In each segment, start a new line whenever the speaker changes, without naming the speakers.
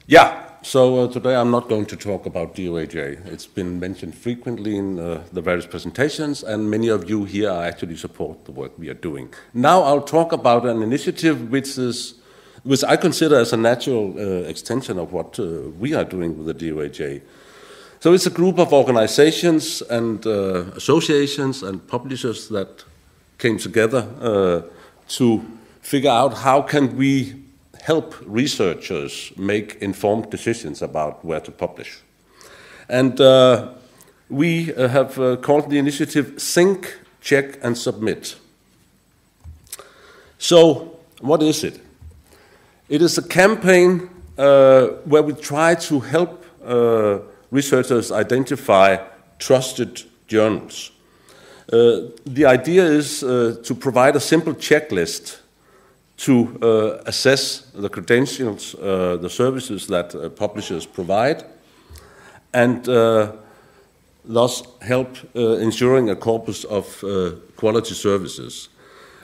Yeah, so today I'm not going to talk about DOAJ. It's been mentioned frequently in the various presentations, and many of you here actually support the work we are doing. Now I'll talk about an initiative which I consider as a natural extension of what we are doing with the DOAJ. So it's a group of organizations and associations and publishers that came together to figure out how can we help researchers make informed decisions about where to publish. And we have called the initiative Think, Check and Submit. So what is it? It is a campaign where we try to help researchers identify trusted journals. The idea is to provide a simple checklist to assess the credentials, the services that publishers provide, and thus help ensuring a corpus of quality services.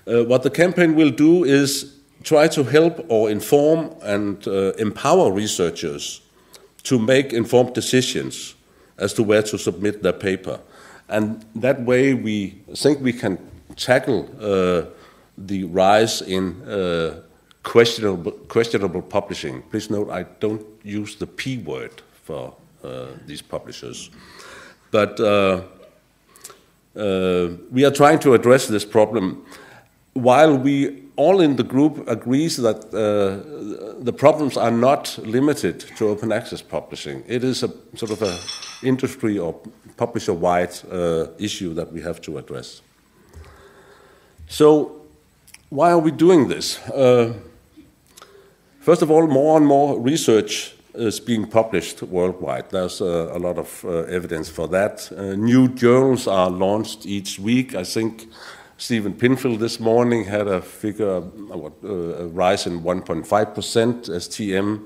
What the campaign will do is try to help or inform and empower researchers to make informed decisions as to where to submit their paper. And that way we think we can tackle the rise in questionable publishing. Please note I don't use the P word for these publishers. But we are trying to address this problem while we all in the group agrees that the problems are not limited to open access publishing. It is a sort of an industry or publisher-wide issue that we have to address. So why are we doing this? First of all, more and more research is being published worldwide. There's a lot of evidence for that. New journals are launched each week. I think Stephen Pinfield this morning had a figure, a rise in 1.5%. STM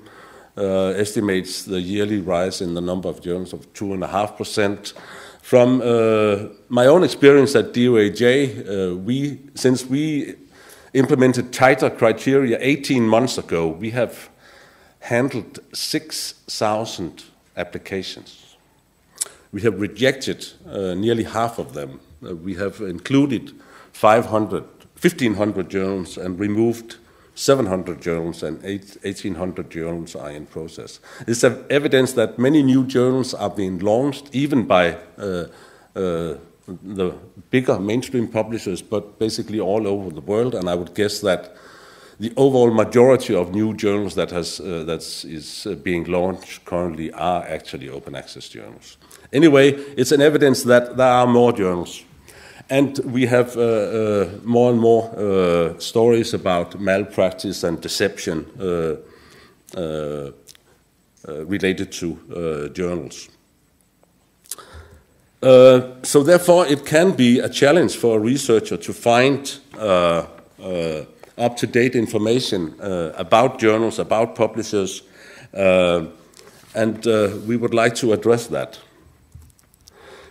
estimates the yearly rise in the number of journals of 2.5%. From my own experience at DOAJ, since we implemented tighter criteria 18 months ago, we have handled 6,000 applications. We have rejected nearly half of them. We have included 1,500 journals and removed 700 journals, and 1,800 journals are in process. It's evidence that many new journals are being launched, even by the bigger mainstream publishers, but basically all over the world. And I would guess that the overall majority of new journals that is being launched currently are actually open access journals. Anyway, it's an evidence that there are more journals. And we have more and more stories about malpractice and deception related to journals. So therefore, it can be a challenge for a researcher to find up-to-date information about journals, about publishers, and we would like to address that.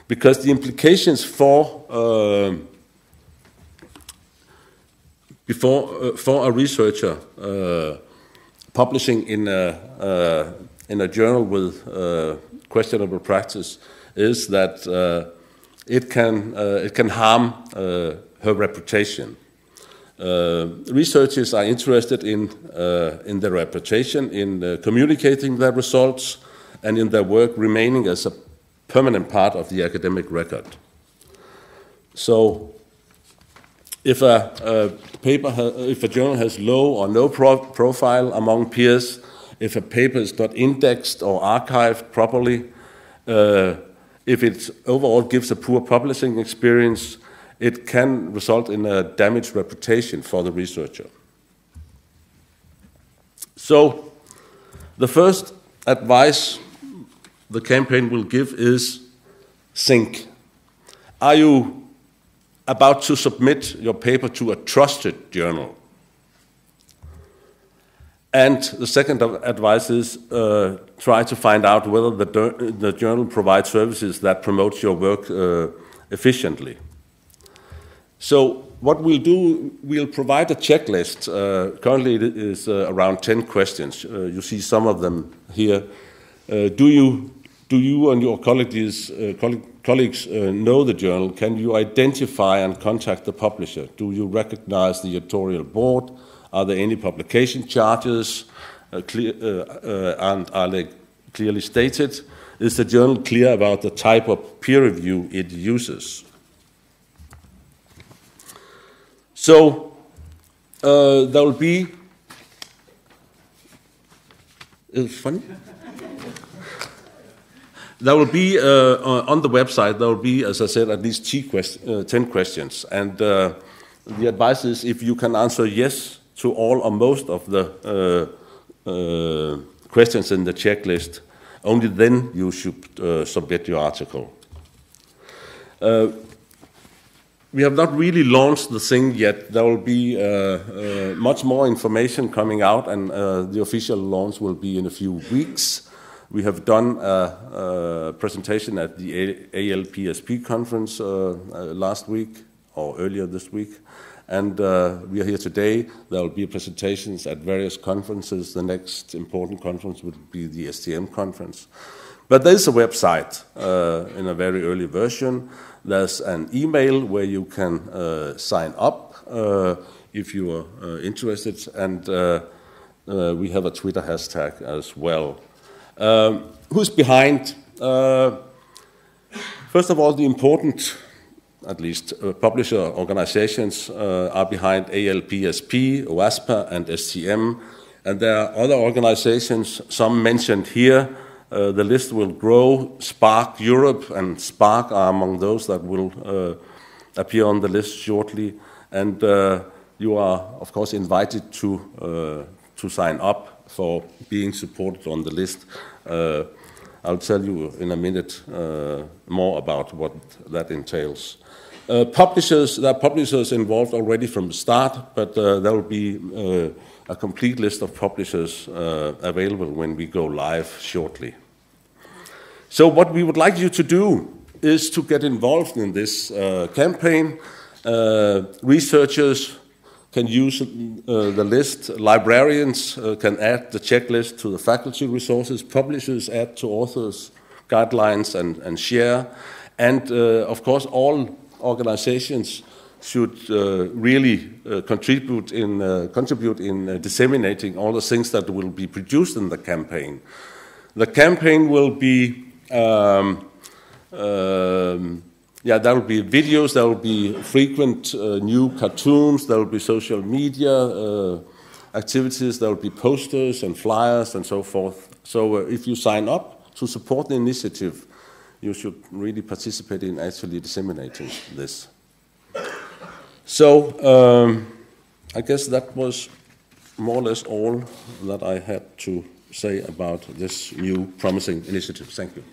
Because the implications for a researcher publishing in a journal with questionable practice is that it can harm her reputation. Researchers are interested in their reputation, in communicating their results, and in their work remaining as a permanent part of the academic record. So, if a journal has low or no profile among peers, if a paper is not indexed or archived properly, if it overall gives a poor publishing experience, it can result in a damaged reputation for the researcher. So, the first advice the campaign will give is think. Are you about to submit your paper to a trusted journal? And the second advice is try to find out whether the journal provides services that promote your work efficiently. So what we'll do, we'll provide a checklist. Currently it is around 10 questions. You see some of them here. Do you and your colleagues know the journal? Can you identify and contact the publisher? Do you recognize the editorial board? Are there any publication charges and are they clearly stated? Is the journal clear about the type of peer review it uses? So there will be, it's funny. There will be, on the website, there will be, as I said, at least 10 questions. And the advice is if you can answer yes to all or most of the questions in the checklist, only then you should submit your article. We have not really launched the thing yet. There will be much more information coming out, and the official launch will be in a few weeks. We have done a presentation at the ALPSP conference last week, or earlier this week, and we are here today. There will be presentations at various conferences. The next important conference would be the STM conference. But there's a website in a very early version. There's an email where you can sign up if you are interested, and we have a Twitter hashtag as well. Who's behind? First of all, the important, at least publisher organizations are behind ALPSP, OASPA, and STM, and there are other organizations, some mentioned here. The list will grow. Spark Europe and Spark are among those that will appear on the list shortly, and you are, of course, invited to sign up for being supported on the list. I'll tell you in a minute more about what that entails. Publishers, there are publishers involved already from the start, but there will be a complete list of publishers available when we go live shortly. So what we would like you to do is to get involved in this campaign. Researchers can use the list. Librarians can add the checklist to the faculty resources. Publishers add to authors' guidelines and share. And of course, all organizations should really contribute in disseminating all the things that will be produced in the campaign. The campaign will be there will be videos, there will be frequent new cartoons, there will be social media activities, there will be posters and flyers and so forth. So if you sign up to support the initiative, you should really participate in actually disseminating this. So I guess that was more or less all that I had to say about this new promising initiative. Thank you.